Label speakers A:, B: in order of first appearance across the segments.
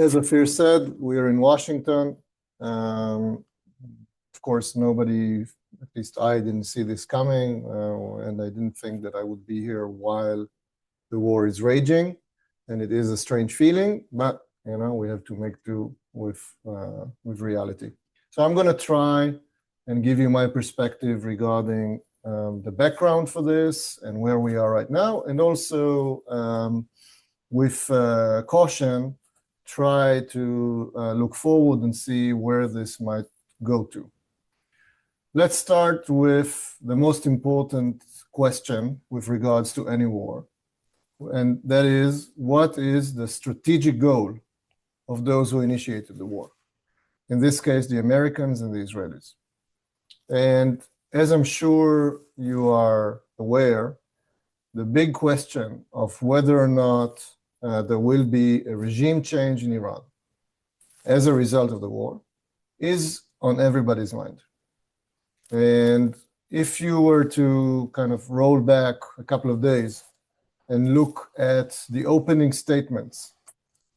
A: As Ophir said, we are in Washington. Of course, nobody, at least I didn't see this coming, and I didn't think that I would be here while the war is raging. And it is a strange feeling, but we have to make do with reality. So I'm going to try and give you my perspective regarding the background for this and where we are right now, and also with caution, try to look forward and see where this might go to. Let's start with the most important question with regards to any war, and that is, what is the strategic goal of those who initiated the war? In this case, the Americans and the Israelis. And as I'm sure you are aware, the big question of whether or not there will be a regime change in Iran as a result of the war is on everybody's mind. And if you were to kind of roll back a couple of days and look at the opening statements,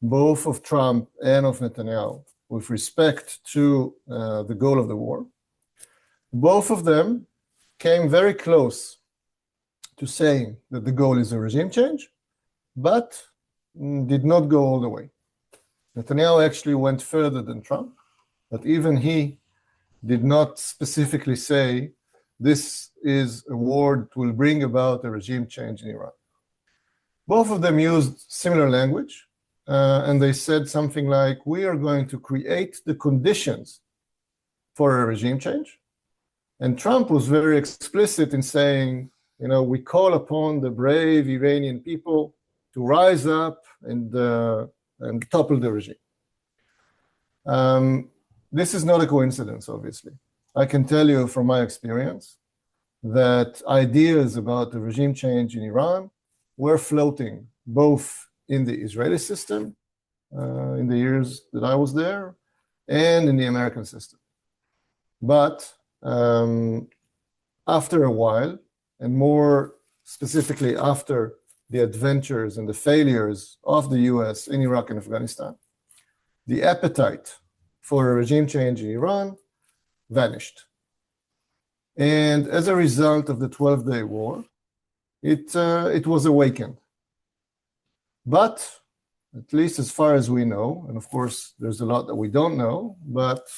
A: both of Trump and of Netanyahu, with respect to the goal of the war, both of them came very close to saying that the goal is a regime change, but did not go all the way. Netanyahu actually went further than Trump, but even he did not specifically say this is a war that will bring about a regime change in Iran. Both of them used similar language, and they said something like, we are going to create the conditions for a regime change. And Trump was very explicit in saying, we call upon the brave Iranian people to rise up and topple the regime. This is not a coincidence, obviously. I can tell you from my experience that ideas about the regime change in Iran were floating both in the Israeli system, in the years that I was there, and in the American system. But after a while, and more specifically after the adventures and the failures of the U.S. in Iraq and Afghanistan, the appetite for a regime change in Iran vanished. And as a result of the 12-day war, it was awakened. But at least as far as we know, and of course there's a lot that we don't know, but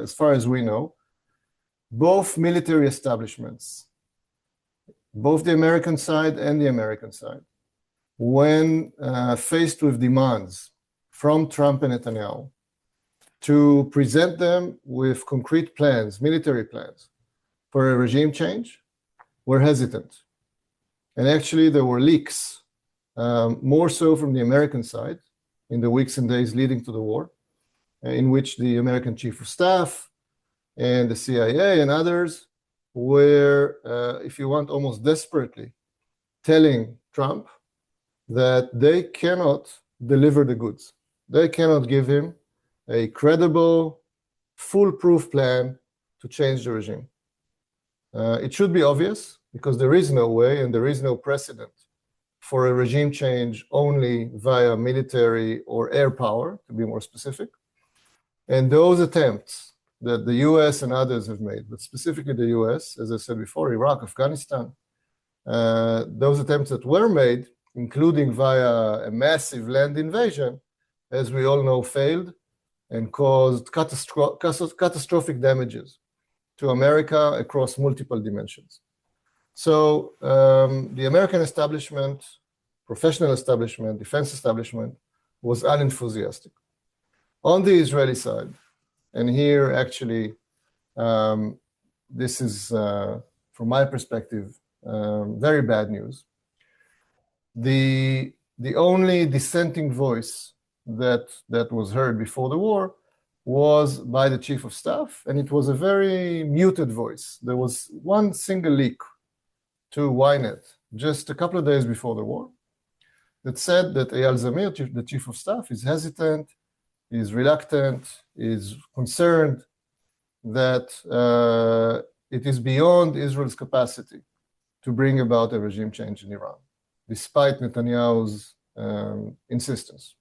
A: as far as we know, both military establishments, both the American side and the American side, when faced with demands from Trump and Netanyahu to present them with concrete plans, military plans, for a regime change, were hesitant. And actually there were leaks, more so from the American side, in the weeks and days leading to the war, in which the American Chief of Staff and the CIA and others were, if you want, almost desperately telling Trump that they cannot deliver the goods. They cannot give him a credible, foolproof plan to change the regime. It should be obvious, because there is no way and there is no precedent for a regime change only via military or air power, to be more specific. And those attempts that the US and others have made, but specifically the US, as I said before, Iraq, Afghanistan, those attempts that were made, including via a massive land invasion, as we all know, failed and caused catastrophic damages to America across multiple dimensions. So the American establishment, professional establishment, defense establishment, was unenthusiastic. On the Israeli side, and here actually, this is, from my perspective, very bad news. The only dissenting voice that was heard before the war was by the Chief of Staff, and it was a very muted voice. There was one single leak to Ynet just a couple of days before the war that said that Eyal Zamir, the Chief of Staff, is hesitant, is reluctant, is concerned that it is beyond Israel's capacity to bring about a regime change in Iran, despite Netanyahu's insistence.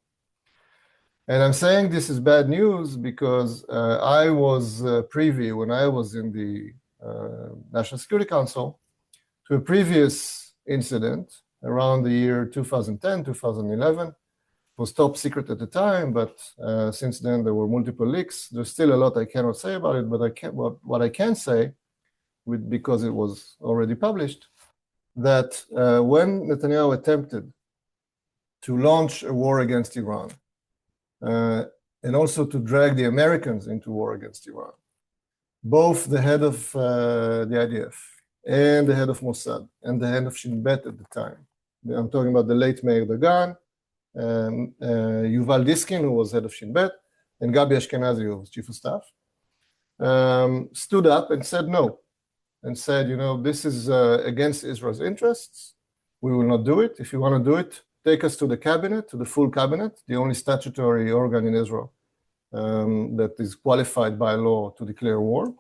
A: And I'm saying this is bad news because I was privy, when I was in the National Security Council, to a previous incident around the year 2010, 2011. It was top secret at the time, but since then there were multiple leaks. There's still a lot I cannot say about it, but what I can say, because it was already published, that when Netanyahu attempted to launch a war against Iran, and also to drag the Americans into war against Iran, both the head of the IDF and the head of Mossad and the head of Shin Bet at the time, I'm talking about the late Meir Dagan, Yuval Diskin, who was head of Shin Bet, and Gabi Ashkenazi, who was chief of staff, stood up and said no, and said, this is against Israel's interests. We will not do it. If you want to do it, take us to the cabinet, to the full cabinet, the only statutory organ in Israel that is qualified by law to declare war.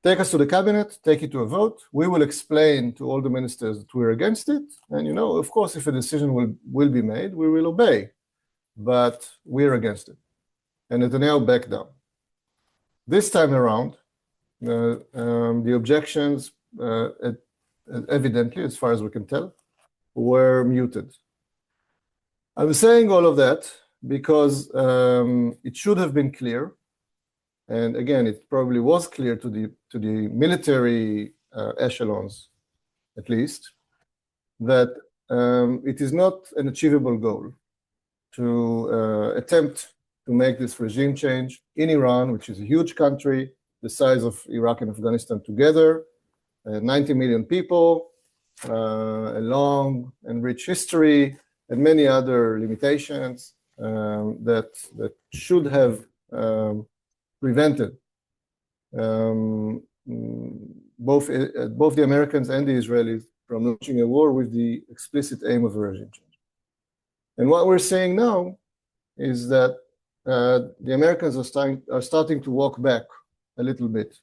A: Take us to the cabinet, take it to a vote. We will explain to all the ministers that we're against it. And, of course, if a decision will be made, we will obey. But we're against it. And Netanyahu backed down. This time around, the objections, evidently, as far as we can tell, were muted. I was saying all of that because it should have been clear, and again, it probably was clear to the military echelons, at least, that it is not an achievable goal to attempt to make this regime change in Iran, which is a huge country, the size of Iraq and Afghanistan together, 90 million people, a long and rich history, and many other limitations that should have prevented both the Americans and the Israelis from launching a war with the explicit aim of a regime change. And what we're saying now is that the Americans are starting to walk back a little bit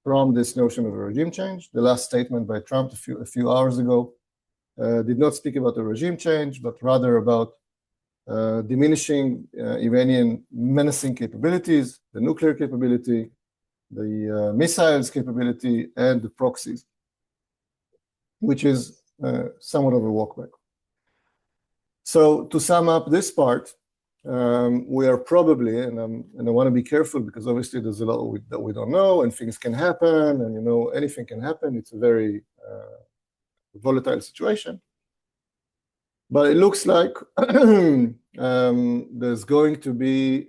A: from this notion of a regime change. The last statement by Trump a few hours ago did not speak about a regime change, but rather about diminishing Iranian menacing capabilities, the nuclear capability, the missiles capability, and the proxies, which is somewhat of a walkback. So to sum up this part, we are probably, and I want to be careful because obviously there's a lot that we don't know, and things can happen, and anything can happen. It's a very volatile situation. But it looks like there's going to be,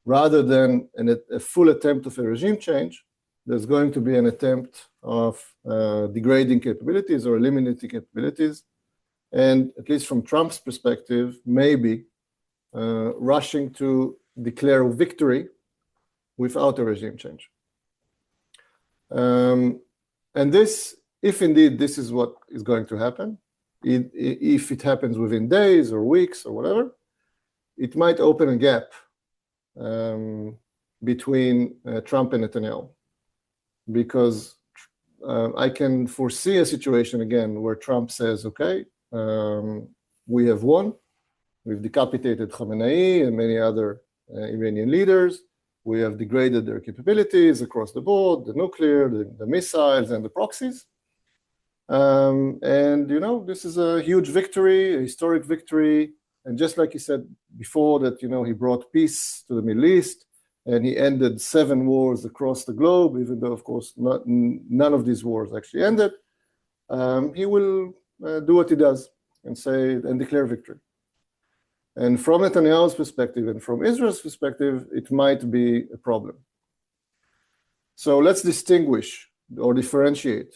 A: rather than a full attempt of a regime change, there's going to be an attempt of degrading capabilities or eliminating capabilities. And at least from Trump's perspective, maybe rushing to declare victory without a regime change. And this, if indeed this is what is going to happen, if it happens within days or weeks or whatever, it might open a gap between Trump and Netanyahu. Because I can foresee a situation again where Trump says, okay, we have won. We've decapitated Khamenei and many other Iranian leaders. We have degraded their capabilities across the board, the nuclear, the missiles, and the proxies. And, this is a huge victory, a historic victory. And just like he said before that, he brought peace to the Middle East and he ended 7 wars across the globe, even though, of course, none of these wars actually ended. He will do what he does and declare victory. And from Netanyahu's perspective and from Israel's perspective, it might be a problem. So let's distinguish or differentiate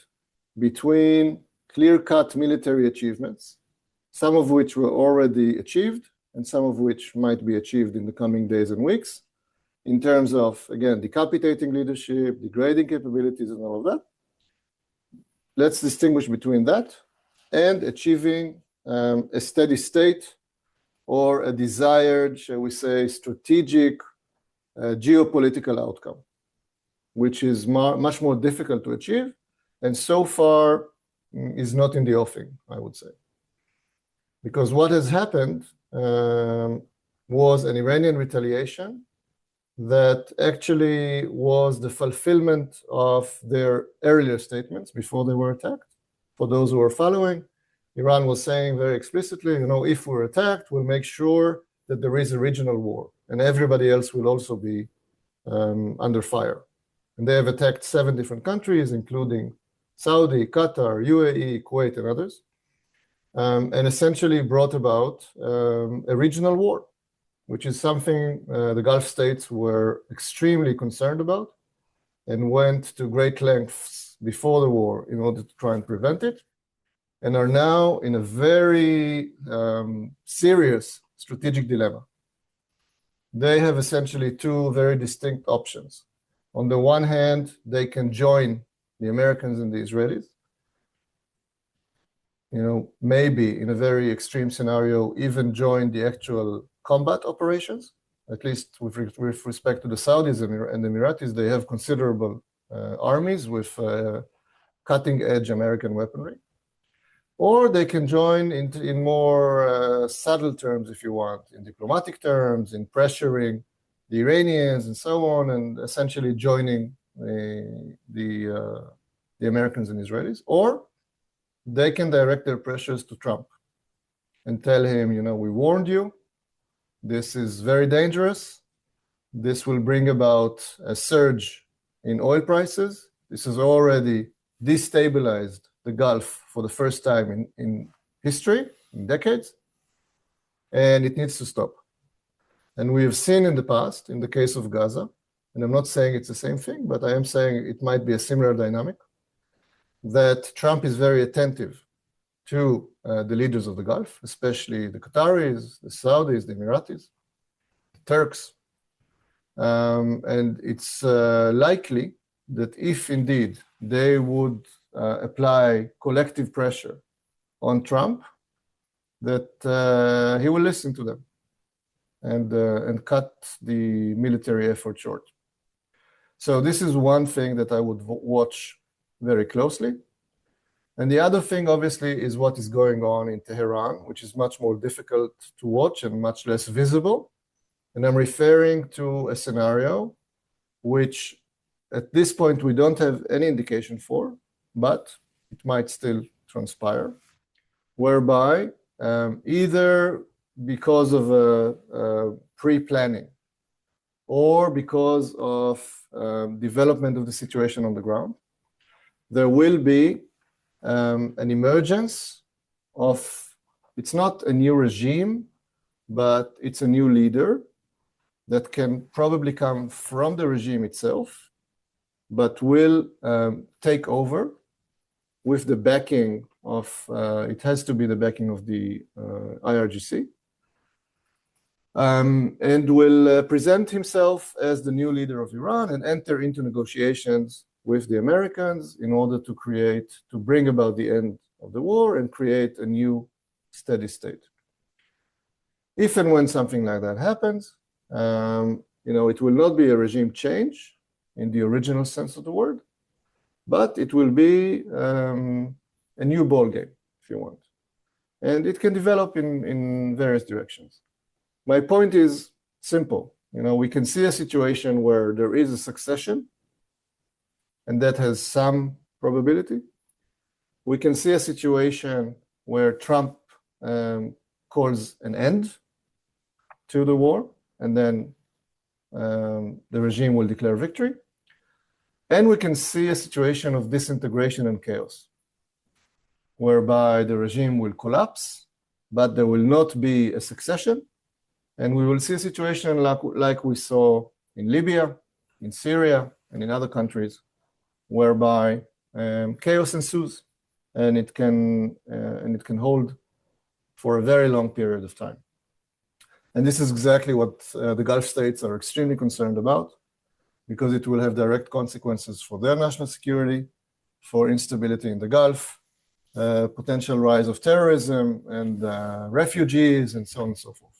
A: between clear-cut military achievements, some of which were already achieved and some of which might be achieved in the coming days and weeks, in terms of, again, decapitating leadership, degrading capabilities, and all of that. Let's distinguish between that and achieving a steady state or a desired, shall we say, strategic geopolitical outcome, which is much more difficult to achieve, and so far is not in the offing, I would say. Because what has happened was an Iranian retaliation that actually was the fulfillment of their earlier statements before they were attacked. For those who are following, Iran was saying very explicitly, if we're attacked, we'll make sure that there is a regional war, and everybody else will also be under fire. And they have attacked 7 different countries, including Saudi, Qatar, UAE, Kuwait, and others, and essentially brought about a regional war, which is something the Gulf states were extremely concerned about and went to great lengths before the war in order to try and prevent it, and are now in a very serious strategic dilemma. They have essentially 2 very distinct options. On the one hand, they can join the Americans and the Israelis. Maybe in a very extreme scenario, even join the actual combat operations. At least with respect to the Saudis and the Emiratis, they have considerable armies with cutting-edge American weaponry. Or they can join in more subtle terms, if you want, in diplomatic terms, in pressuring the Iranians and so on, and essentially joining the Americans and Israelis. Or they can direct their pressures to Trump and tell him, we warned you, this is very dangerous, this will bring about a surge in oil prices, this has already destabilized the Gulf for the first time in history, in decades, and it needs to stop. And we have seen in the past, in the case of Gaza, and I'm not saying it's the same thing, but I am saying it might be a similar dynamic, that Trump is very attentive to the leaders of the Gulf, especially the Qataris, the Saudis, the Emiratis, the Turks. And it's likely that if indeed they would apply collective pressure on Trump, that he will listen to them and cut the military effort short. So this is one thing that I would watch very closely. And the other thing, obviously, is what is going on in Tehran, which is much more difficult to watch and much less visible. And I'm referring to a scenario which, at this point, we don't have any indication for, but it might still transpire, whereby either because of a pre-planning or because of development of the situation on the ground, there will be an emergence of, it's not a new regime, but it's a new leader that can probably come from the regime itself, but will take over with the backing of, it has to be the backing of the IRGC, and will present himself as the new leader of Iran and enter into negotiations with the Americans in order to bring about the end of the war and create a new steady state. If and when something like that happens, it will not be a regime change in the original sense of the word, but it will be a new ball game, if you want. And it can develop in various directions. My point is simple. We can see a situation where there is a succession, and that has some probability. We can see a situation where Trump calls an end to the war, and then the regime will declare victory. And we can see a situation of disintegration and chaos, whereby the regime will collapse, but there will not be a succession. And we will see a situation like we saw in Libya, in Syria, and in other countries, whereby chaos ensues, and it can hold for a very long period of time. And this is exactly what the Gulf states are extremely concerned about, because it will have direct consequences for their national security, for instability in the Gulf, potential rise of terrorism and refugees, and so on and so forth.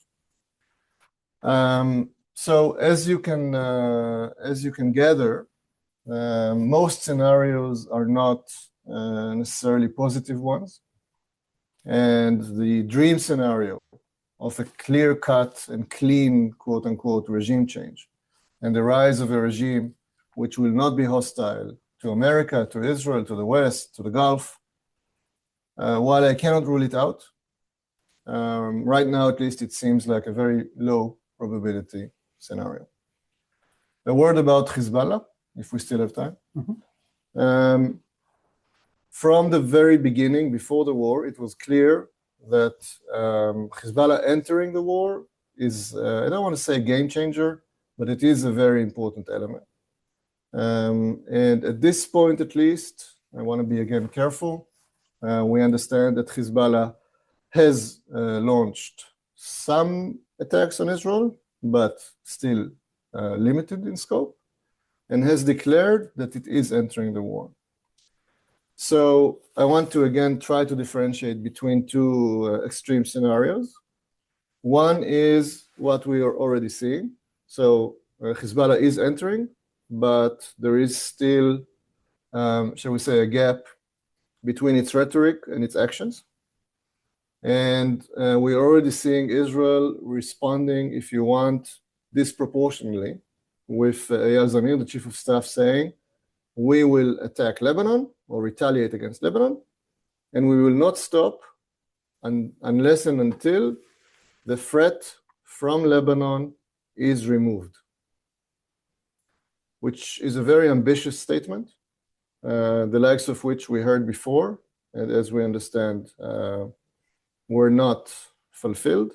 A: So as you can gather, most scenarios are not necessarily positive ones, and the dream scenario of a clear-cut and clean, quote-unquote, regime change, and the rise of a regime which will not be hostile to America, to Israel, to the West, to the Gulf. While I cannot rule it out, right now at least it seems like a very low probability scenario. A word about Hezbollah, if we still have time. From the very beginning, before the war, it was clear that Hezbollah entering the war is, I don't want to say a game changer, but it is a very important element. And at this point, at least, I want to be again careful. We understand that Hezbollah has launched some attacks on Israel, but still limited in scope, and has declared that it is entering the war. So I want to again try to differentiate between two extreme scenarios. One is what we are already seeing. So Hezbollah is entering, but there is still, shall we say, a gap between its rhetoric and its actions. And we're already seeing Israel responding, if you want, disproportionately, with Eyal Zamir, the chief of staff, saying, we will attack Lebanon or retaliate against Lebanon, and we will not stop unless and until the threat from Lebanon is removed, which is a very ambitious statement, the likes of which we heard before, and as we understand, were not fulfilled.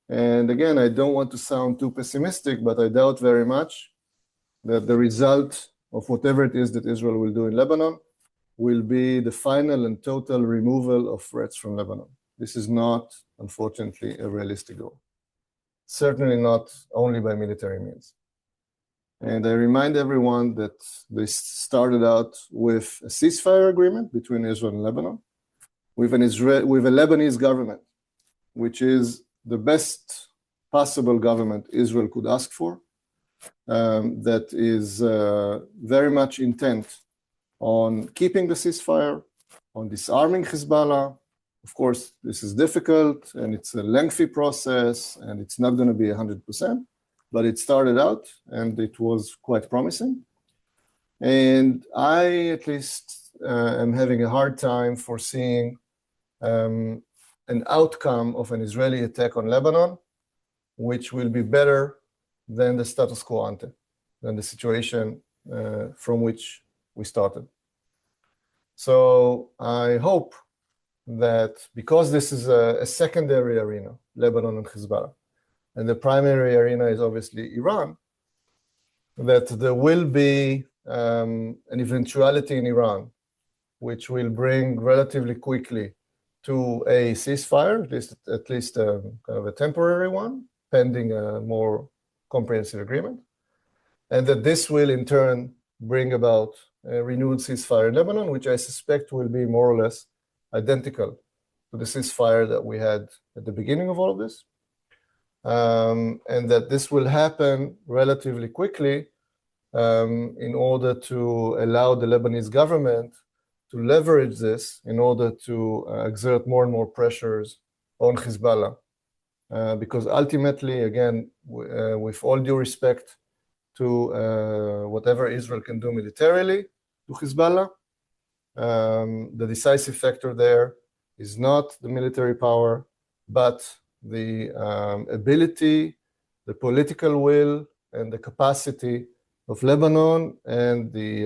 A: And again, I don't want to sound too pessimistic, but I doubt very much that the result of whatever it is that Israel will do in Lebanon will be the final and total removal of threats from Lebanon. This is not, unfortunately, a realistic goal. Certainly not only by military means. And I remind everyone that this started out with a ceasefire agreement between Israel and Lebanon, with a Lebanese government, which is the best possible government Israel could ask for, that is very much intent on keeping the ceasefire, on disarming Hezbollah. Of course, this is difficult, and it's a lengthy process, and it's not going to be 100%, but it started out, and it was quite promising. And I, at least, am having a hard time foreseeing an outcome of an Israeli attack on Lebanon, which will be better than the status quo ante, than the situation from which we started. So I hope that because this is a secondary arena, Lebanon and Hezbollah, and the primary arena is obviously Iran, that there will be an eventuality in Iran which will bring relatively quickly to a ceasefire, at least kind of a temporary one, pending a more comprehensive agreement, and that this will in turn bring about a renewed ceasefire in Lebanon, which I suspect will be more or less identical to the ceasefire that we had at the beginning of all of this, and that this will happen relatively quickly in order to allow the Lebanese government to leverage this in order to exert more and more pressures on Hezbollah. Because ultimately, again, with all due respect to whatever Israel can do militarily to Hezbollah, the decisive factor there is not the military power, but the ability, the political will, and the capacity of Lebanon and the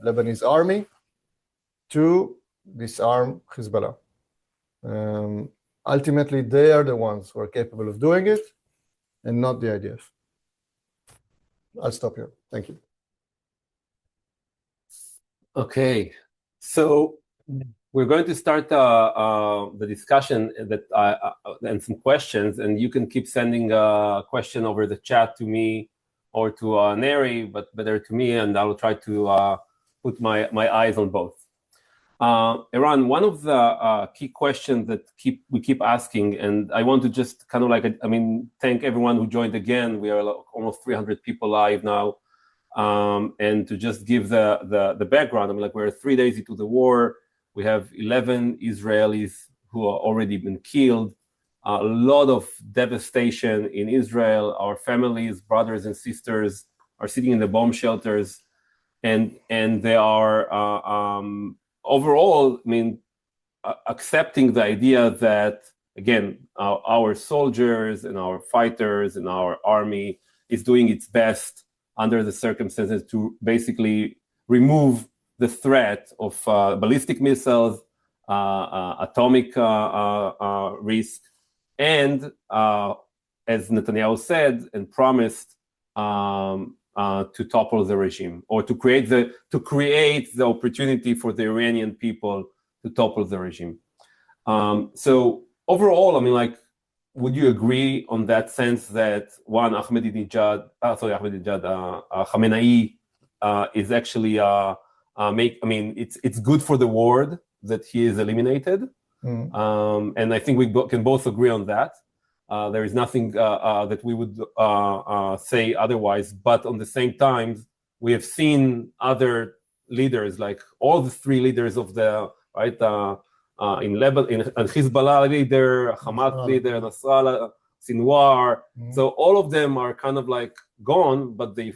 A: Lebanese army to disarm Hezbollah. Ultimately, they are the ones who are capable of doing it, and not the IDF. I'll stop here. Thank you.
B: Okay, so we're going to start the discussion and some questions, and you can keep sending a question over the chat to me or to Neri, but better to me, and I will try to put my eyes on both. Eran, one of the key questions that we keep asking, and I want to just kind of thank everyone who joined again. We are almost 300 people live now, and to just give the background, we're 3 days into the war. We have 11 Israelis who are already been killed. a lot of devastation in Israel. Our families, brothers and sisters, are sitting in the bomb shelters, and they are overall, I mean, accepting the idea that, again, our soldiers and our fighters and our army is doing its best under the circumstances to basically remove the threat of ballistic missiles, atomic risk, and as Netanyahu said and promised, to topple the regime, or to create the opportunity for the Iranian people to topple the regime. So overall, I mean, like, would you agree on that sense that Khamenei is actually it's good for the world that he is eliminated, and I think we can both agree on that. There is nothing that we would say otherwise, but on the same time, we have seen other leaders, like all the three leaders of the in Lebanon, and Hezbollah leader, Hamas leader, Nasrallah, Sinwar. So all of them are kind of like gone, but they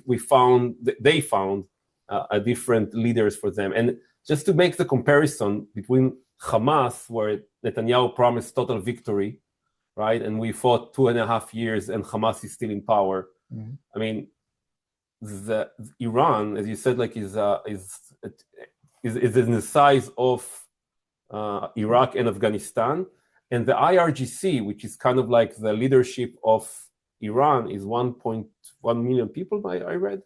B: found a different leaders for them. And just to make the comparison between Hamas, where Netanyahu promised total victory, right, and we fought 2.5 years, and Hamas is still in power. I mean, the Iran, as you said, like is in the size of Iraq and Afghanistan, and the IRGC, which is kind of like the leadership of Iran, is 1.1 million people. I read.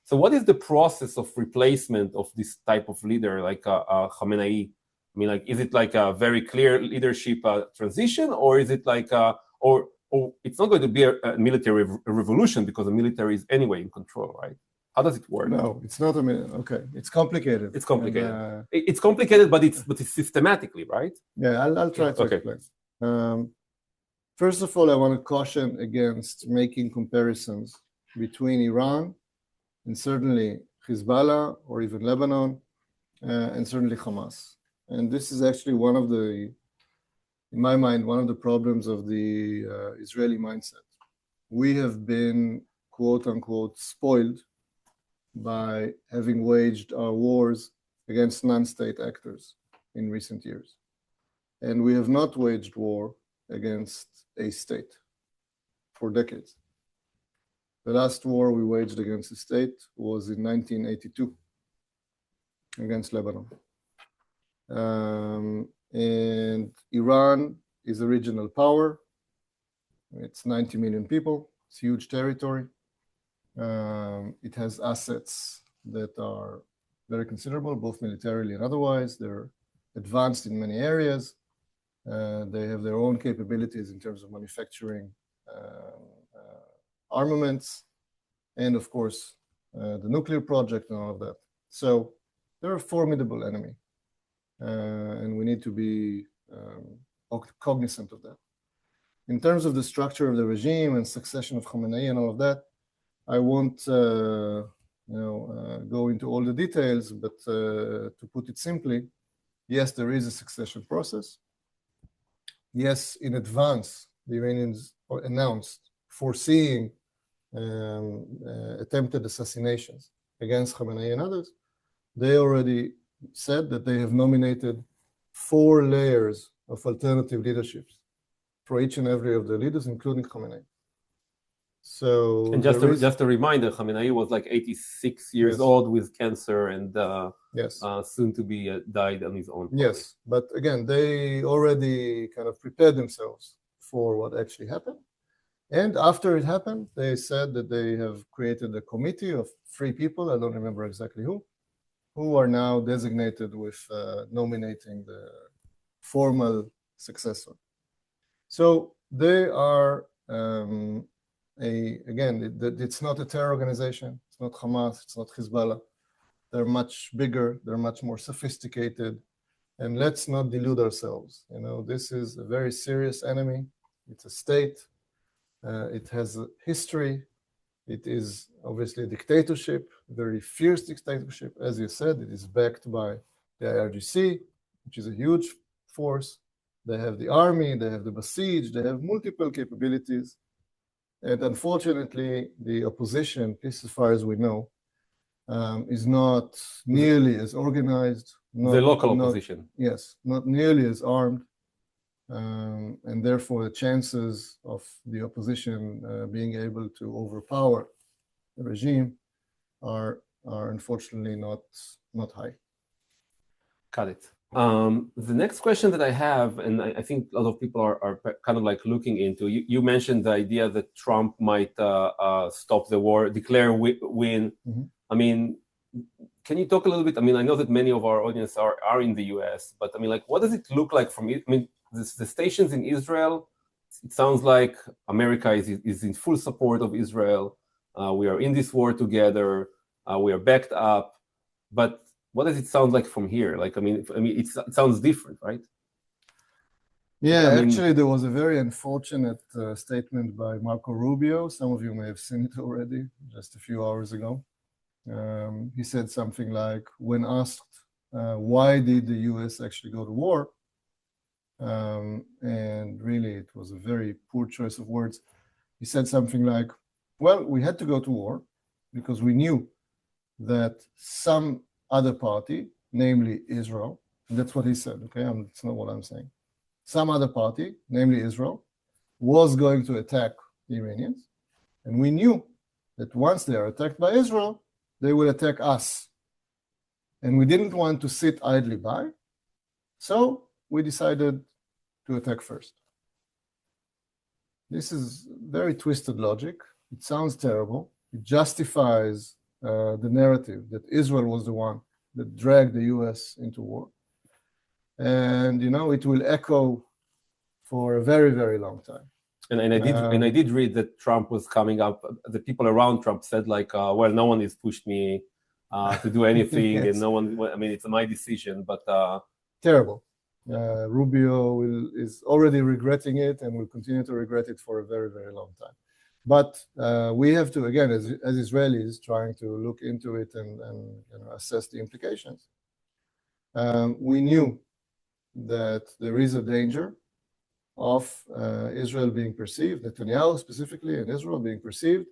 B: So, what is the process of replacement of this type of leader, like Khamenei? I mean, like, is it like a very clear leadership transition, or is it like, or it's not going to be a military revolution because the military is anyway in control, right? How does it work?
A: No, it's not okay. It's complicated.
B: It's complicated. It's complicated, but it's systematically, right?
A: Yeah, I'll try to explain. First of all, I want to caution against making comparisons between Iran and certainly Hezbollah or even Lebanon and certainly Hamas. And this is actually one of the, in my mind, one of the problems of the Israeli mindset. We have been, quote unquote, spoiled by having waged our wars against non-state actors in recent years. And we have not waged war against a state for decades. The last war we waged against a state was in 1982 against Lebanon. And Iran is a regional power. It's 90 million people. It's huge territory. It has assets that are very considerable, both militarily and otherwise. They're advanced in many areas. They have their own capabilities in terms of manufacturing armaments, and of course, the nuclear project and all of that. So they're a formidable enemy. And we need to be cognizant of that. In terms of the structure of the regime and succession of Khamenei and all of that, I won't go into all the details, but to put it simply, yes, there is a succession process. Yes, in advance, the Iranians announced foreseeing attempted assassinations against Khamenei and others. They already said that they have nominated 4 layers of alternative leaderships for each and every of the leaders, including Khamenei. So,
B: and just a reminder, Khamenei was like 86 years old with cancer, and soon to be died on his own.
A: Yes, but again, they already kind of prepared themselves for what actually happened. And after it happened, they said that they have created a committee of 3 people, I don't remember exactly who are now designated with nominating the formal successor. So they are, it's not a terror organization, it's not Hamas, it's not Hezbollah. They're much bigger, they're much more sophisticated, and let's not delude ourselves. You know, this is a very serious enemy. It's a state, it has a history. It is obviously a dictatorship, a very fierce dictatorship. As you said, it is backed by the IRGC, which is a huge force, they have the army, they have the besieged, they have multiple capabilities. And unfortunately, the opposition, at least as far as we know, is not nearly as organized.
B: The local opposition.
A: Yes, not nearly as armed. And therefore, the chances of the opposition being able to overpower the regime are unfortunately not high.
B: Got it. The next question that I have, and I think a lot of people are kind of like looking into, you mentioned the idea that Trump might stop the war, declare win.
A: Mm-hmm.
B: I mean, can you talk a little bit? I mean, I know that many of our audience are in the US, but I mean, like, what does it look like from it? I mean, the stations in Israel, it sounds like America is in full support of Israel. We are in this war together. We are backed up. But what does it sound like from here? Like, I mean, it sounds different, right?
A: Yeah, actually, there was a very unfortunate statement by Marco Rubio. Some of you may have seen it already, just a few hours ago. He said something like, when asked why did the US actually go to war, and really it was a very poor choice of words. He said something like, well, we had to go to war because we knew that some other party, namely Israel, and that's what he said, okay? It's not what I'm saying. Some other party, namely Israel, was going to attack the Iranians, and we knew that once they are attacked by Israel, they will attack us. And we didn't want to sit idly by, so we decided to attack first. This is very twisted logic. It sounds terrible. It justifies the narrative that Israel was the one that dragged the US into war. And, you know, it will echo for a very, very long time.
B: And I did read that Trump was coming up. The people around Trump said, like, well, no one has pushed me to do anything, yes. And no one. I mean, it's my decision. But
A: terrible. Rubio is already regretting it and will continue to regret it for a very, very long time. But we have to, again, as Israelis, trying to look into it and you know, assess the implications. We knew that there is a danger of Israel being perceived, Netanyahu specifically, and Israel being perceived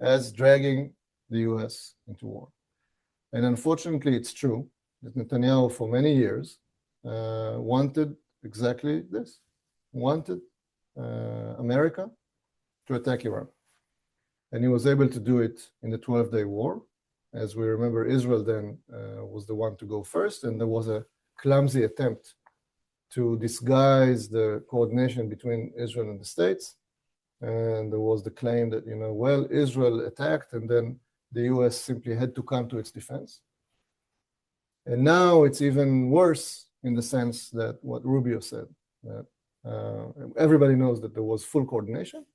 A: as dragging the US into war. And unfortunately, it's true that Netanyahu, for many years, wanted exactly this, wanted America to attack Iran. And he was able to do it in the 12-day war. As we remember, Israel then was the one to go first, and there was a clumsy attempt to disguise the coordination between Israel and the states. And there was the claim that, you know, well, Israel attacked, and then the US simply had to come to its defense. And now it's even worse in the sense that what Rubio said, that everybody knows that there was full coordination.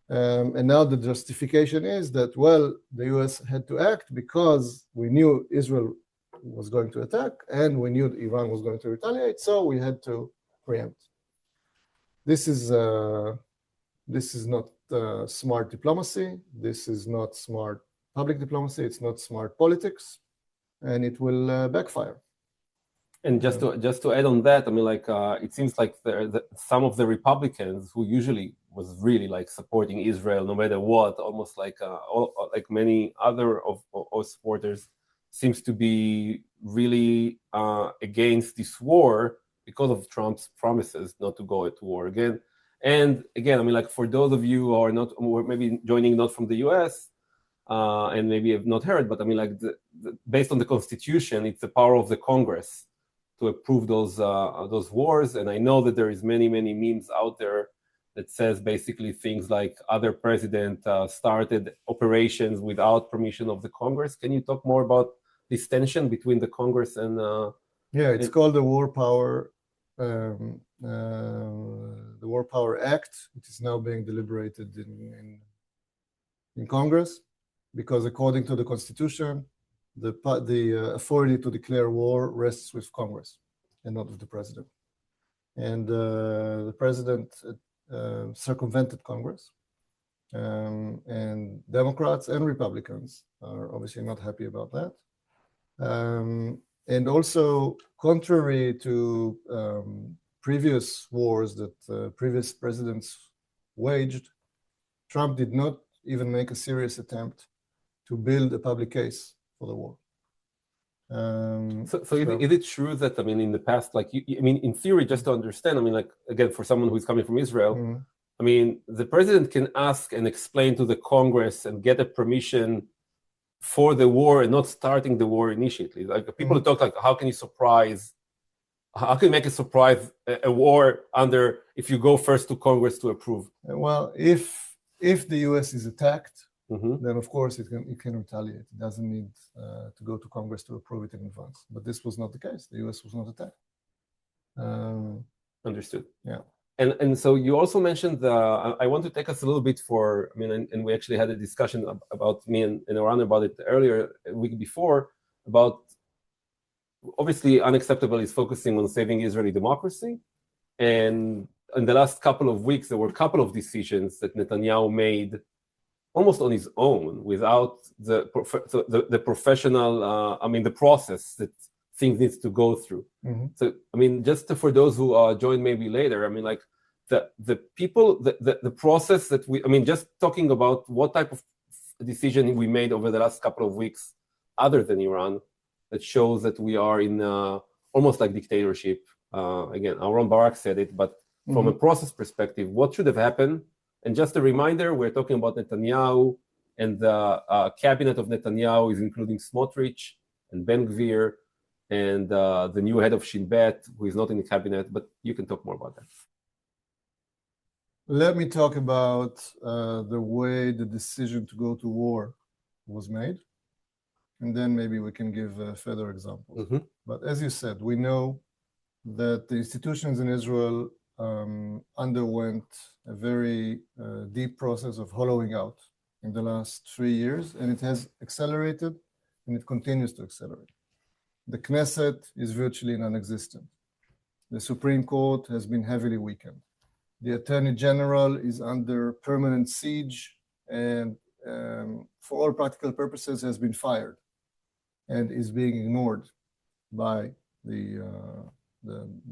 A: And now the justification is that, well, the US had to act because we knew Israel was going to attack and we knew Iran was going to retaliate, so we had to preempt. This is not smart diplomacy. This is not smart public diplomacy. It's not smart politics, and it will backfire.
B: And just to add on that, I mean, like it seems like some of the Republicans who usually was really like supporting Israel no matter what, almost like many other of supporters, seems to be really against this war because of Trump's promises not to go to war again. And again, I mean, like for those of you who are not, or maybe joining not from the US, and maybe have not heard, but I mean, like based on the Constitution, it's the power of the Congress to approve those wars. And I know that there is many memes out there that says basically things like other president started operations without permission of the Congress. Can you talk more about this tension between the Congress and?
A: Yeah, it's called the War Power. The War Power Act. It is now being deliberated in Congress, because according to the Constitution, the authority to declare war rests with Congress and not with the president. And the president circumvented Congress, and Democrats and Republicans are obviously not happy about that. And also, contrary to previous wars that previous presidents waged, Trump did not even make a serious attempt to build a public case for the war.
B: So is it true that, I mean, in the past, like, I mean, in theory, just to understand, I mean, like, again, for someone who's coming from Israel, I mean, the president can ask and explain to the Congress and get a permission for the war and not starting the war initially. Like, people talk like, how can you make a surprise a war under if you go first to Congress to approve?
A: Well, if the U.S. is attacked, then of course it can retaliate. It doesn't need to go to Congress to approve it in advance. But this was not the case. The U.S. was not attacked.
B: Understood.
A: Yeah.
B: And so you also mentioned I want to take us a little bit for, I mean, and we actually had a discussion about me and Eran about it earlier, a week before, about obviously unacceptable is focusing on saving Israeli democracy. And in the last couple of weeks, there were a couple of decisions that Netanyahu made almost on his own, without the professional, I mean, the process that things needs to go through. So, I mean, just for those who join maybe later, I mean, like the people, the process that I mean, just talking about what type of decision we made over the last couple of weeks, other than Iran, that shows that we are in almost like dictatorship. Again, Aaron Barak said it, but from a process perspective, what should have happened? And just a reminder, we're talking about Netanyahu, and the cabinet of Netanyahu is including Smotrich and Ben Gvir, and the new head of Shin Bet, who is not in the cabinet, but you can talk more about that.
A: Let me talk about the way the decision to go to war was made, and then maybe we can give further examples. But as you said, we know that the institutions in Israel underwent a very deep process of hollowing out in the last 3 years, and it has accelerated, and it continues to accelerate. The Knesset is virtually non-existent. The Supreme Court has been heavily weakened. The Attorney General is under permanent siege, and for all practical purposes has been fired and is being ignored by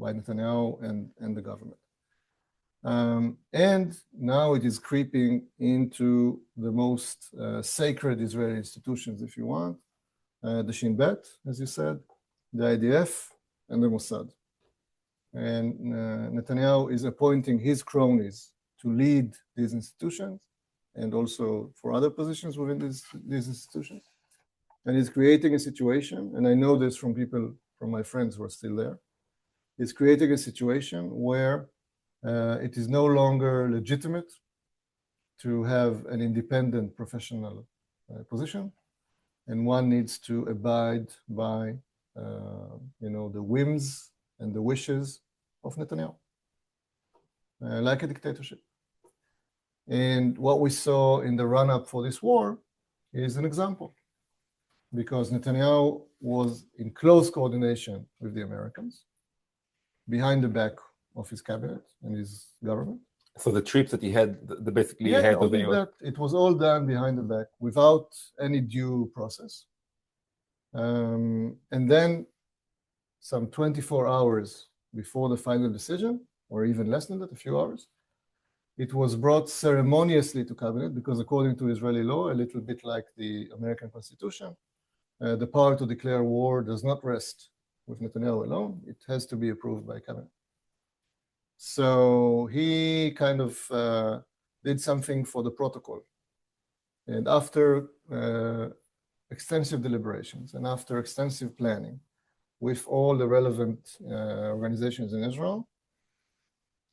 A: by Netanyahu and the government. And now it is creeping into the most sacred Israeli institutions, if you want, the Shin Bet, as you said, the IDF, and the Mossad. And Netanyahu is appointing his cronies to lead these institutions and also for other positions within these institutions. And he's creating a situation, and I know this from people, from my friends who are still there, he's creating a situation where it is no longer legitimate to have an independent professional position, and one needs to abide by the whims and the wishes of Netanyahu, like a dictatorship. And what we saw in the run-up for this war is an example, because Netanyahu was in close coordination with the Americans, behind the back of his cabinet and his government.
B: So the trips that he had, basically had of the US.
A: It was all done behind the back without any due process. And then some 24 hours before the final decision, or even less than that, a few hours, it was brought ceremoniously to cabinet, because according to Israeli law, a little bit like the American Constitution, the power to declare war does not rest with Netanyahu alone. It has to be approved by cabinet. So he kind of did something for the protocol. And after extensive deliberations and after extensive planning with all the relevant organizations in Israel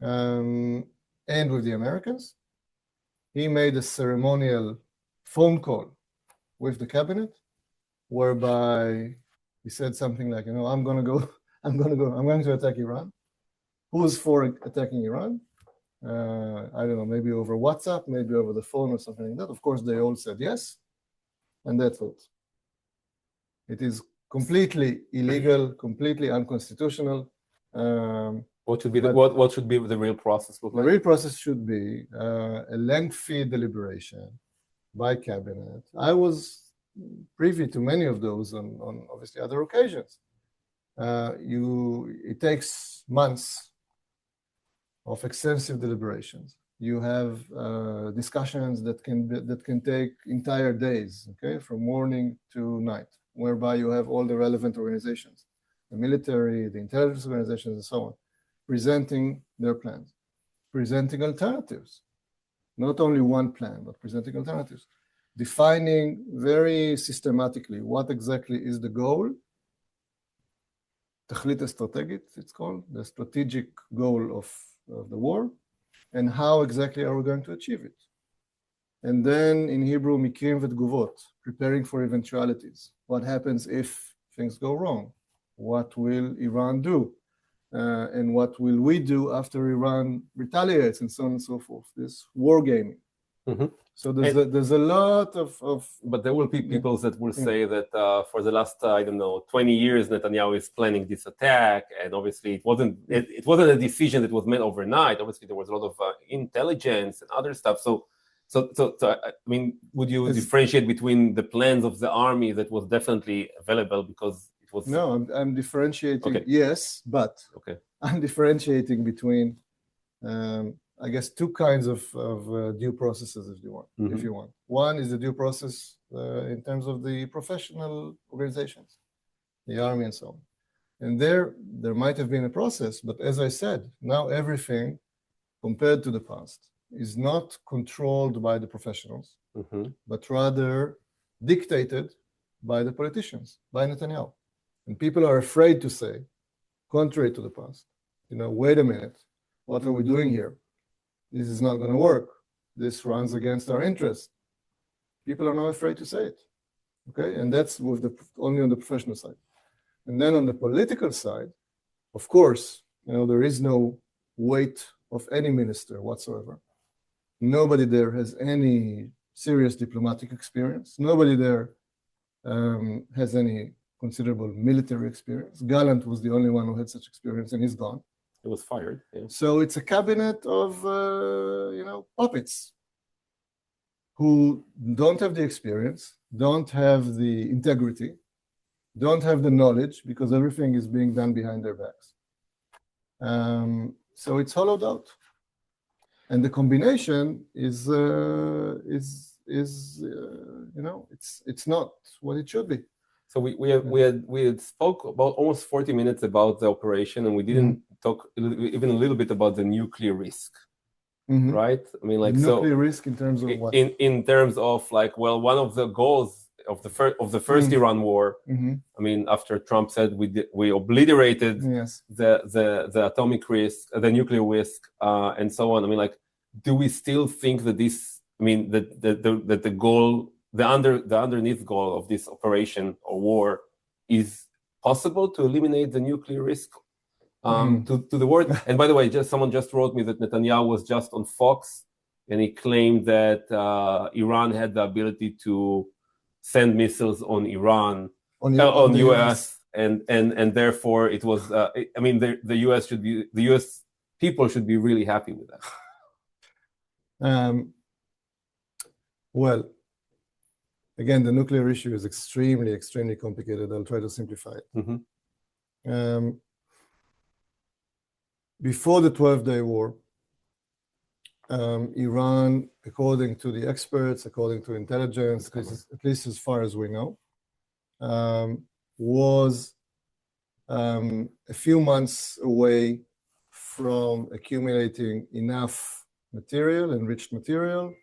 A: and with the Americans, he made a ceremonial phone call with the cabinet, whereby he said something like, I'm going to attack Iran. Who's for attacking Iran? I don't know, maybe over WhatsApp, maybe over the phone or something like that. Of course, they all said yes, and that's it. It is completely illegal, completely unconstitutional.
B: What should be the real process look like?
A: The real process should be a lengthy deliberation by cabinet. I was privy to many of those on obviously other occasions. It takes months of extensive deliberations. You have discussions that can take entire days, okay, from morning to night, whereby you have all the relevant organizations, the military, the intelligence organizations, and so on, presenting their plans, presenting alternatives, not only one plan, but presenting alternatives, defining very systematically what exactly is the goal, תכלית אסטרטגית, it's called, the strategic goal of the war, and how exactly are we going to achieve it. And then in Hebrew, מקרים ותגובות, preparing for eventualities. What happens if things go wrong? What will Iran do? And what will we do after Iran retaliates, and so on and so forth, this war gaming.
B: Mm-hmm.
A: So there's a lot of
B: but there will be people that will say that for the last 20 years Netanyahu is planning this attack, and obviously it wasn't a decision that was made overnight. Obviously there was a lot of intelligence and other stuff. So I mean, would you differentiate between the plans of the army that was definitely available because it was?
A: No, I'm differentiating.
B: Okay.
A: Yes, but
B: okay.
A: I'm differentiating between I guess two kinds of due processes, if you want.
B: Mm-hmm.
A: If you want, one is the due process in terms of the professional organizations, the army, and so on. And there might have been a process, but as I said, now everything compared to the past is not controlled by the professionals,
B: mm-hmm.
A: but rather dictated by the politicians, by Netanyahu. And people are afraid to say, contrary to the past, wait a minute, what are we doing here? This is not going to work. This runs against our interests. People are now afraid to say it. Okay, and that's only on the professional side. And then on the political side, of course, there is no weight of any minister whatsoever. Nobody there has any serious diplomatic experience. Nobody there has any considerable military experience. Gallant was the only one who had such experience, and he's gone.
B: It was fired. Yeah.
A: So it's a cabinet of, puppets who don't have the experience, don't have the integrity, don't have the knowledge, because everything is being done behind their backs. So it's hollowed out, and the combination is it's not what it should be.
B: So we had spoke about almost 40 minutes about the operation, and we didn't talk even a little bit about the nuclear risk, right? I mean, like
A: nuclear risk in terms of what?
B: In terms of one of the goals of the first Iran war. I mean, after Trump said we obliterated the atomic risk, the nuclear risk, and so on. I mean, do we still think that this? I mean, that the goal. The underneath goal of this operation or war is possible to eliminate the nuclear risk to the world. And by the way, someone just wrote me that Netanyahu was just on Fox, and he claimed that Iran had the ability to send missiles on Iran, on U.S. and therefore it was. I mean, the U.S. people should be really happy with that.
A: Well. Again, the nuclear issue is extremely, extremely complicated. I'll try to simplify it. Before the 12-day war, Iran, according to the experts, according to intelligence, at least as far as we know, was a few months away from accumulating enough material, enriched material,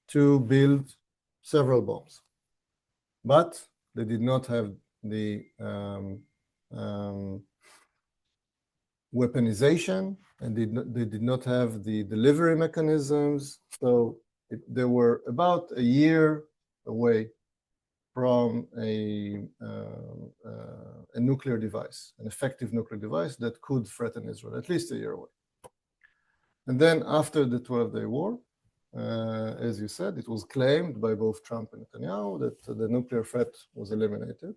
A: to build several bombs. But they did not have the weaponization, and they did not have the delivery mechanisms. So they were about a year away from a nuclear device, an effective nuclear device that could threaten Israel, at least a year away. And then after the 12-day war, as you said, it was claimed by both Trump and Netanyahu that the nuclear threat was eliminated.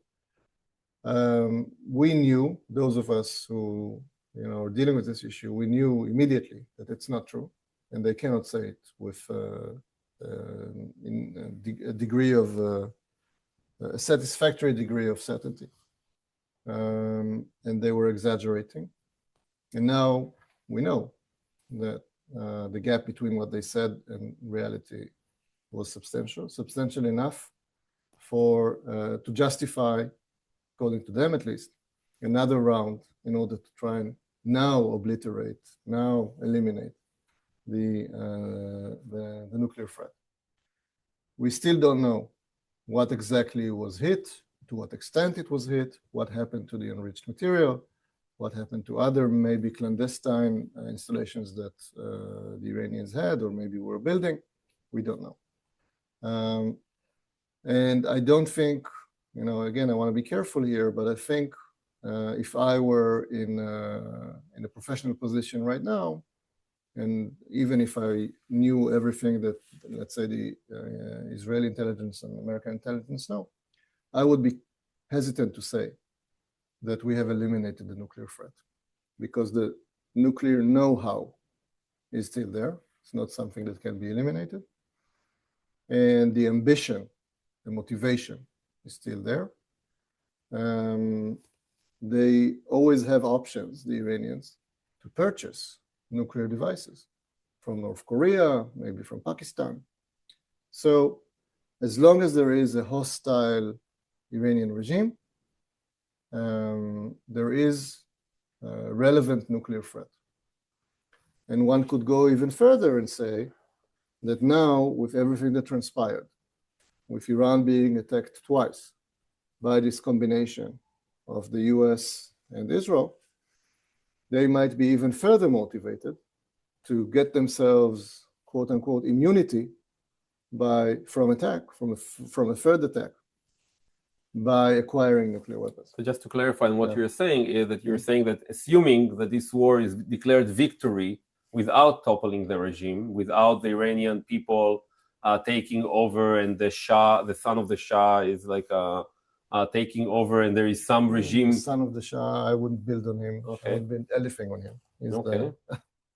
A: We knew, those of us who are dealing with this issue, we knew immediately that it's not true, and they cannot say it with a degree of a satisfactory degree of certainty, and they were exaggerating. And now we know that the gap between what they said and reality was substantial enough to justify, according to them at least, another round in order to try and now obliterate, now eliminate the nuclear threat. We still don't know what exactly was hit, to what extent it was hit, what happened to the enriched material, what happened to other maybe clandestine installations that the Iranians had or maybe were building. We don't know. And I don't think, again, I want to be careful here, but I think if I were in a professional position right now, and even if I knew everything that, let's say, the Israeli intelligence and American intelligence know, I would be hesitant to say that we have eliminated the nuclear threat, because the nuclear know-how is still there. It's not something that can be eliminated. And the ambition, the motivation is still there. They always have options, the Iranians, to purchase nuclear devices from North Korea, maybe from Pakistan. So as long as there is a hostile Iranian regime, there is a relevant nuclear threat. And one could go even further and say that now, with everything that transpired, with Iran being attacked twice by this combination of the U.S. and Israel, they might be even further motivated to get themselves, quote unquote, immunity from a third attack, by acquiring nuclear weapons.
B: So just to clarify on what you're saying is that you're saying that assuming that this war is declared victory without toppling the regime, without the Iranian people taking over, and the Shah, the son of the Shah, is like taking over, and there is some regime.
A: The son of the Shah, I wouldn't build on him. Okay. I wouldn't build anything on him.
B: Okay.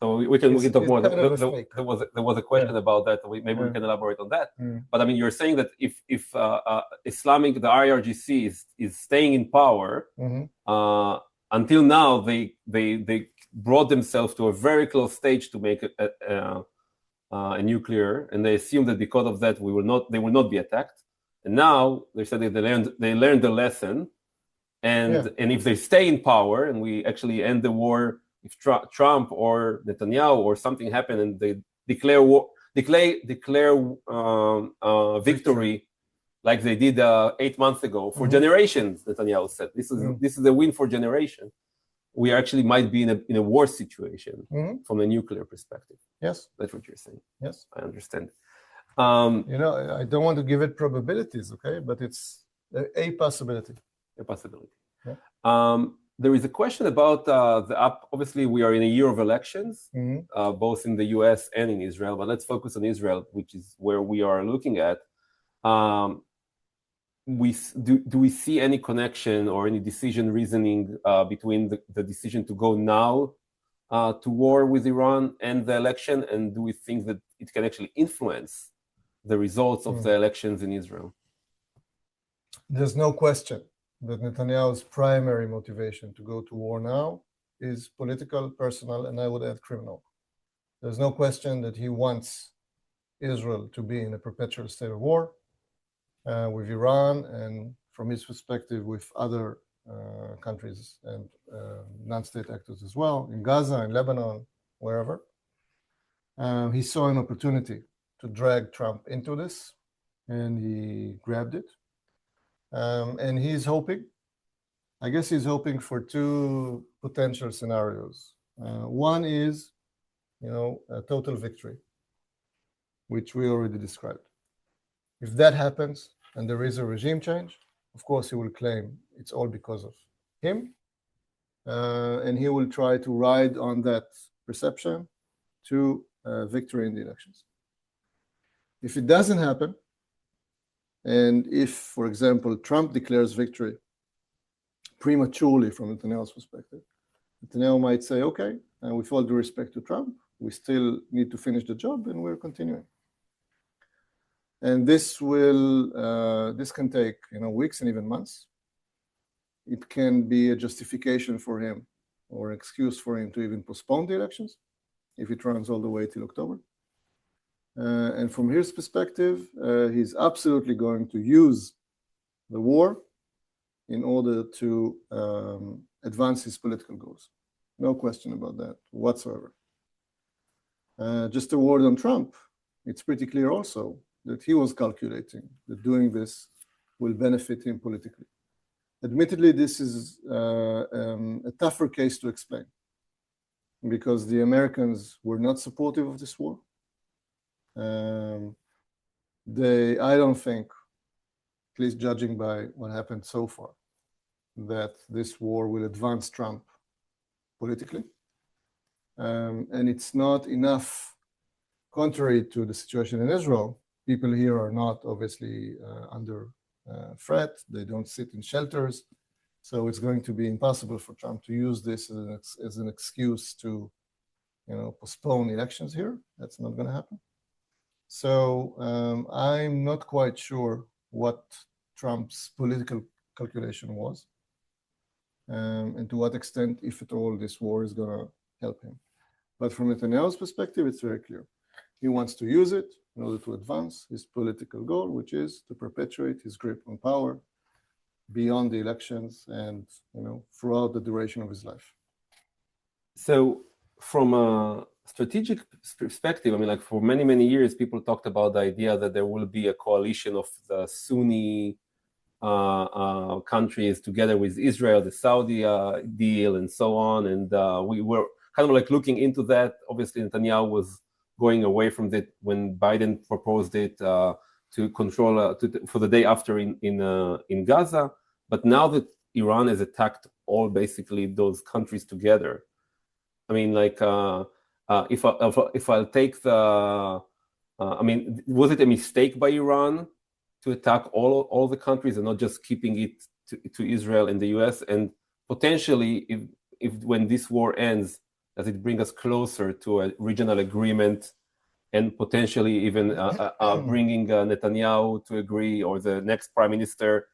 B: So we can talk more. There was a question about that. Maybe we can elaborate on that. But I mean, you're saying that if Islamic, the IRGC is staying in power, until now they brought themselves to a very close stage to make a nuclear, and they assume that because of that they will not be attacked. And now they said that they learned the lesson, and if they stay in power and we actually end the war, if Trump or Netanyahu or something happen and they declare victory, like they did 8 months ago for generations, Netanyahu said, this is a win for generation. We actually might be in a war situation from a nuclear perspective.
A: Yes,
B: that's what you're saying.
A: Yes,
B: I understand.
A: I don't want to give it probabilities, okay, but it's a possibility.
B: A possibility.
A: Yeah.
B: There is a question about obviously we are in a year of elections, both in the US and in Israel, but let's focus on Israel, which is where we are looking at. Do we see any connection or any decision reasoning between the decision to go now to war with Iran and the election, and do we think that it can actually influence the results of the elections in Israel?
A: There's no question that Netanyahu's primary motivation to go to war now is political, personal, and I would add criminal. There's no question that he wants Israel to be in a perpetual state of war with Iran, and from his perspective with other countries and non-state actors as well, in Gaza, in Lebanon, wherever. He saw an opportunity to drag Trump into this, and he grabbed it. And he's hoping, I guess he's hoping for two potential scenarios. One is, a total victory, which we already described. If that happens and there is a regime change, of course he will claim it's all because of him. And he will try to ride on that perception to victory in the elections. If it doesn't happen, and if, for example, Trump declares victory prematurely from Netanyahu's perspective, Netanyahu might say, okay, and with all due respect to Trump, we still need to finish the job and we're continuing. And this can take weeks and even months. It can be a justification for him or excuse for him to even postpone the elections. if it runs all the way till October. And from his perspective, he's absolutely going to use the war in order to advance his political goals. No question about that whatsoever. Just a word on Trump. It's pretty clear also that he was calculating that doing this will benefit him politically. Admittedly, this is a tougher case to explain because the Americans were not supportive of this war. I don't think, at least judging by what happened so far, that this war will advance Trump politically. And it's not enough, contrary to the situation in Israel. People here are not obviously under threat. They don't sit in shelters. So it's going to be impossible for Trump to use this as an excuse to, postpone elections here. That's not going to happen. So I'm not quite sure what Trump's political calculation was, and to what extent, if at all, this war is going to help him. But from Netanyahu's perspective, it's very clear. He wants to use it in order to advance his political goal, which is to perpetuate his grip on power beyond the elections and throughout the duration of his life.
B: So from a strategic perspective, for many, many years, people talked about the idea that there will be a coalition of the Sunni countries together with Israel, the Saudi deal, and so on. And we were kind of looking into that. Obviously, Netanyahu was going away from it when Biden proposed it to control for the day after in Gaza. But now that Iran has attacked all basically those countries together, if I'll take was it a mistake by Iran to attack all the countries and not just keeping it to Israel and the U.S. and potentially if when this war ends, does it bring us closer to a regional agreement and potentially even bringing Netanyahu to agree, or the next prime minister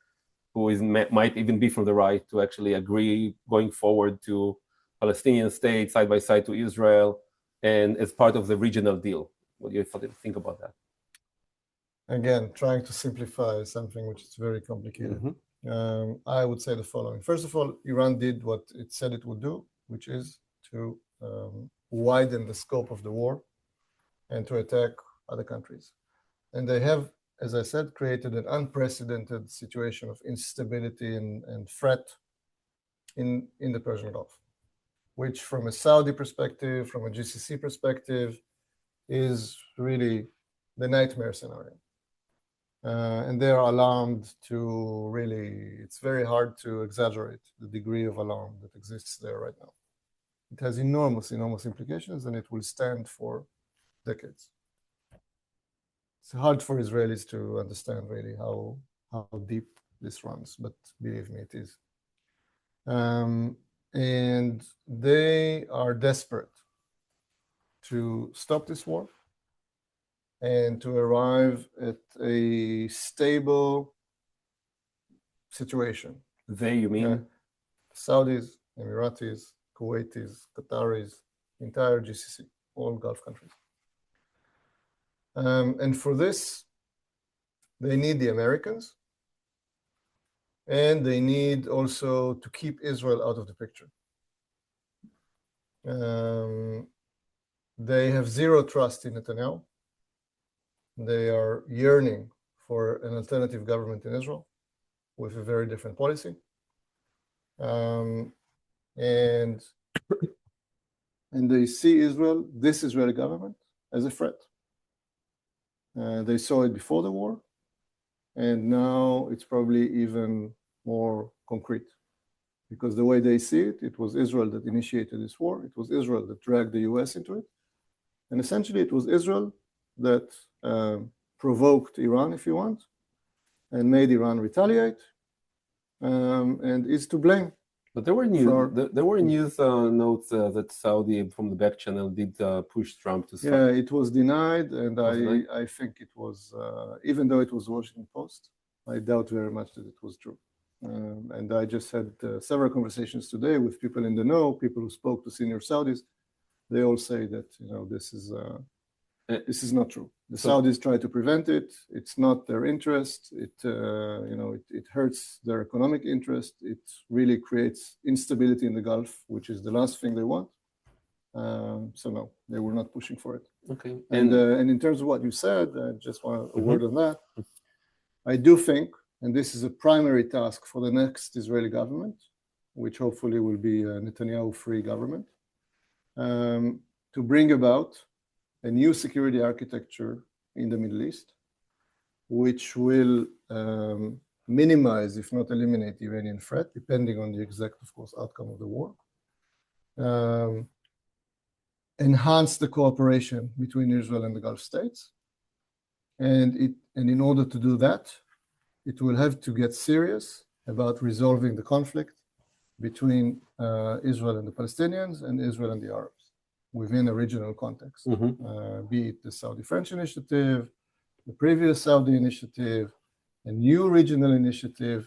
B: who might even be from the right, to actually agree going forward to Palestinian state side by side to Israel and as part of the regional deal? What do you think about that?
A: Again, trying to simplify something which is very complicated. Mm-hmm. I would say the following. First of all, Iran did what it said it would do, which is to widen the scope of the war and to attack other countries. And they have, as I said, created an unprecedented situation of instability and threat in the Persian Gulf, which from a Saudi perspective, from a GCC perspective, is really the nightmare scenario. And they are alarmed to really, it's very hard to exaggerate the degree of alarm that exists there right now. It has enormous implications, and it will stand for decades. It's hard for Israelis to understand really how deep this runs, but believe me, it is. And they are desperate to stop this war and to arrive at a stable situation.
B: They, you mean?
A: Saudis, Emiratis, Kuwaitis, Qataris, entire GCC, all Gulf countries. And for this, they need the Americans, and they need also to keep Israel out of the picture. They have zero trust in Netanyahu. They are yearning for an alternative government in Israel with a very different policy. And they see Israel, this Israeli government, as a threat. They saw it before the war, and now it's probably even more concrete. Because the way they see it, it was Israel that initiated this war. It was Israel that dragged the U.S. into it. And essentially, it was Israel that provoked Iran, if you want, and made Iran retaliate, and is to blame.
B: But there were news notes that Saudi, from the back channel, did push Trump to stop.
A: Yeah, it was denied, and I think it was, even though it was Washington Post, I doubt very much that it was true. And I just had several conversations today with people in the know, people who spoke to senior Saudis, they all say that this is not true. The Saudis try to prevent it. It's not their interest. It hurts their economic interest. It really creates instability in the Gulf, which is the last thing they want. So no, they were not pushing for it.
B: Okay.
A: And in terms of what you said, I just want a word on that. I do think, and this is a primary task for the next Israeli government, which hopefully will be a Netanyahu-free government, to bring about a new security architecture in the Middle East, which will minimize, if not eliminate, the Iranian threat, depending on the exact, of course, outcome of the war. Enhance the cooperation between Israel and the Gulf states. And in order to do that, it will have to get serious about resolving the conflict between Israel and the Palestinians and Israel and the Arabs within a regional context, be it the Saudi-French initiative, the previous Saudi initiative, a new regional initiative.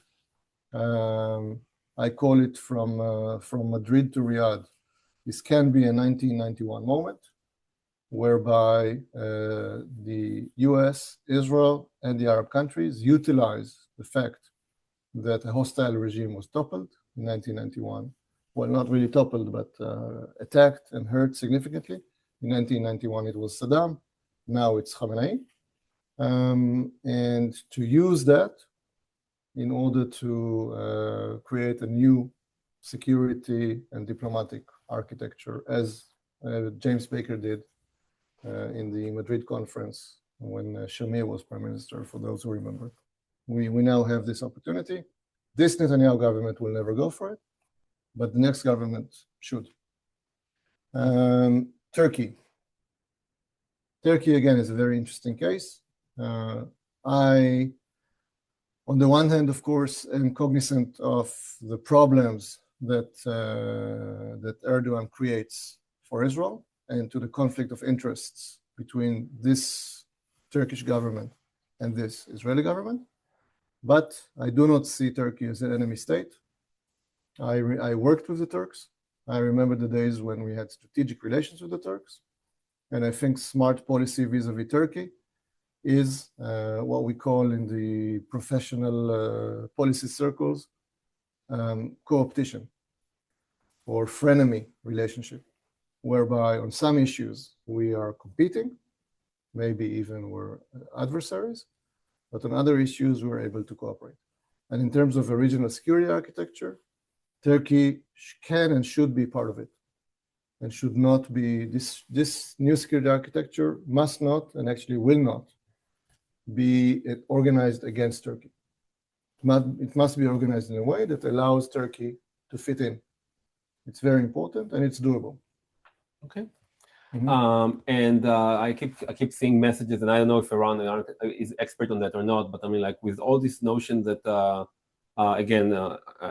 A: I call it from Madrid to Riyadh. This can be a 1991 moment whereby the U.S., Israel, and the Arab countries utilize the fact that a hostile regime was toppled in 1991. Well, not really toppled, but attacked and hurt significantly. In 1991, it was Saddam. Now it's Khamenei. And to use that in order to create a new security and diplomatic architecture, as James Baker did in the Madrid conference when Shamir was prime minister, for those who remember. We now have this opportunity. This Netanyahu government will never go for it, but the next government should. Turkey. Turkey, again, is a very interesting case. I, on the one hand, of course, am cognizant of the problems that Erdogan creates for Israel and to the conflict of interests between this Turkish government and this Israeli government. But I do not see Turkey as an enemy state. I worked with the Turks. I remember the days when we had strategic relations with the Turks. And I think smart policy vis-a-vis Turkey is what we call in the professional policy circles co-opetition or frenemy relationship, whereby on some issues we are competing, maybe even we're adversaries, but on other issues we're able to cooperate. And in terms of a regional security architecture, Turkey can and should be part of it, and should not be, this new security architecture must not, and actually will not, be organized against Turkey. It must be organized in a way that allows Turkey to fit in. It's very important and it's doable.
B: Okay. I keep seeing messages, and I don't know if Eran is expert on that or not, but I mean, like, with all this notion that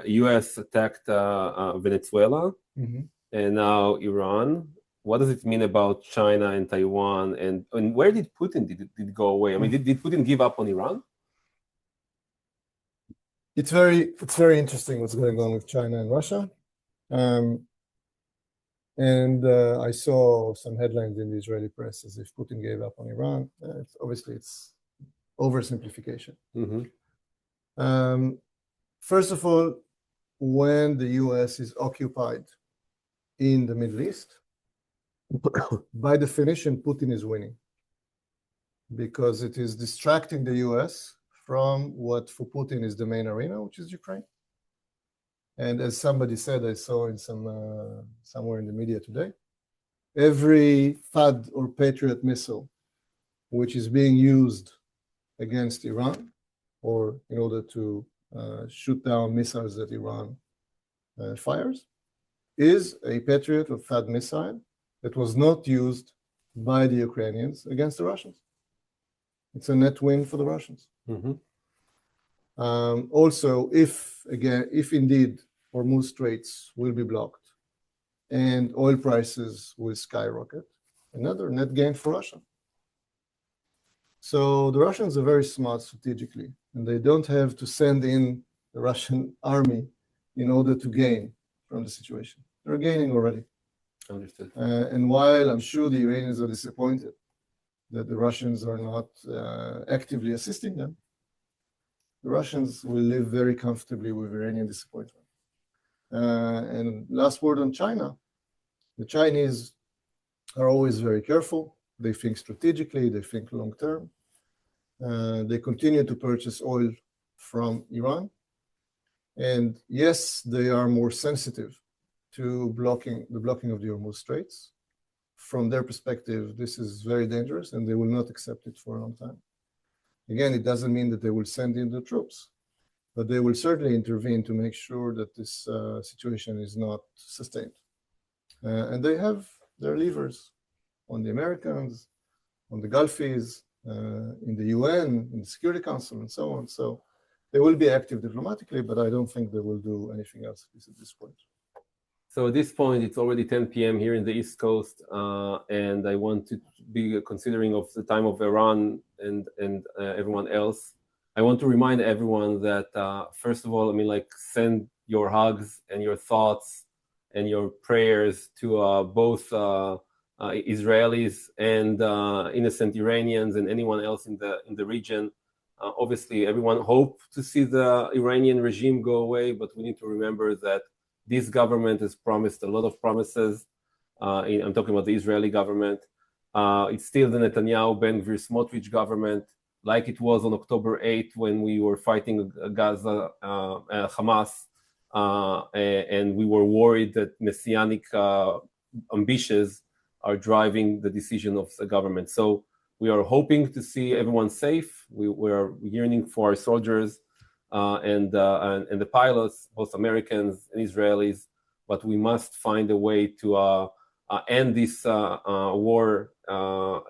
B: U.S. attacked Venezuela, and now Iran. What does it mean about China and Taiwan? And where did Putin did go away? I mean, did Putin give up on Iran?
A: It's very interesting what's going on with China and Russia. I saw some headlines in the Israeli press as if Putin gave up on Iran. It's oversimplification. First of all, when the U.S. is occupied in the Middle East, by definition, Putin is winning, because it is distracting the U.S. from what for Putin is the main arena, which is Ukraine. And as somebody said, I saw in somewhere in the media today, every THAAD or Patriot missile which is being used against Iran, or in order to shoot down missiles that Iran fires, is a Patriot or THAAD missile that was not used by the Ukrainians against the Russians. It's a net win for the Russians. Also, if indeed Hormuz Straits will be blocked and oil prices will skyrocket, another net gain for Russia. So the Russians are very smart strategically, and they don't have to send in the Russian army in order to gain from the situation. They're gaining already.
B: Understood.
A: And while I'm sure the Iranians are disappointed that the Russians are not actively assisting them, the Russians will live very comfortably with Iranian disappointment. And last word on China, the Chinese are always very careful. They think strategically, they think long term. They continue to purchase oil from Iran. And yes, they are more sensitive to the blocking of the Hormuz Straits. From their perspective, this is very dangerous and they will not accept it for a long time. Again, it doesn't mean that they will send in the troops, but they will certainly intervene to make sure that this situation is not sustained. And they have their levers on the Americans, on the Gulfies, in the UN, in the Security Council, and so on. So they will be active diplomatically, but I don't think they will do anything else at this point.
B: So at this point, it's already 10 p.m. here in the East Coast, and I want to be considering of the time of Iran and everyone else. I want to remind everyone that, first of all, send your hugs and your thoughts and your prayers to both Israelis and innocent Iranians and anyone else in the region. Obviously, everyone hopes to see the Iranian regime go away, but we need to remember that this government has promised a lot of promises. I'm talking about the Israeli government. It's still the Netanyahu, Ben Gvir, Smotrich government, like it was on October 8th when we were fighting Gaza, Hamas, and we were worried that messianic ambitions are driving the decision of the government. So we are hoping to see everyone safe. We are yearning for our soldiers and the pilots, both Americans and Israelis, but we must find a way to end this war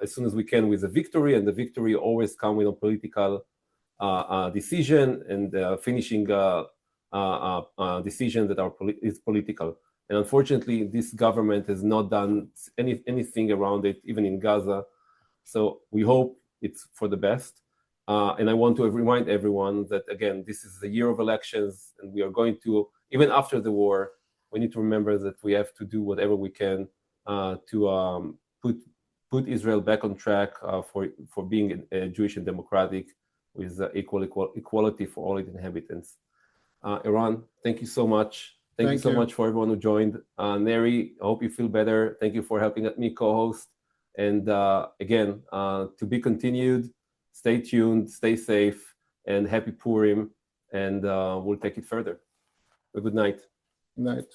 B: as soon as we can with a victory, and the victory always comes with a political decision and finishing decision that is political. And unfortunately, this government has not done anything around it, even in Gaza. So we hope it's for the best. And I want to remind everyone that, again, this is the year of elections, and we are going to, even after the war, we need to remember that we have to do whatever we can to put Israel back on track for being Jewish and democratic with equality for all its inhabitants. Eran, thank you so much. Thank you so much for everyone who joined. Neri, I hope you feel better. Thank you for helping me co-host. And again, to be continued. Stay tuned, stay safe, and happy Purim. And we'll take it further. A good night.
A: Good night.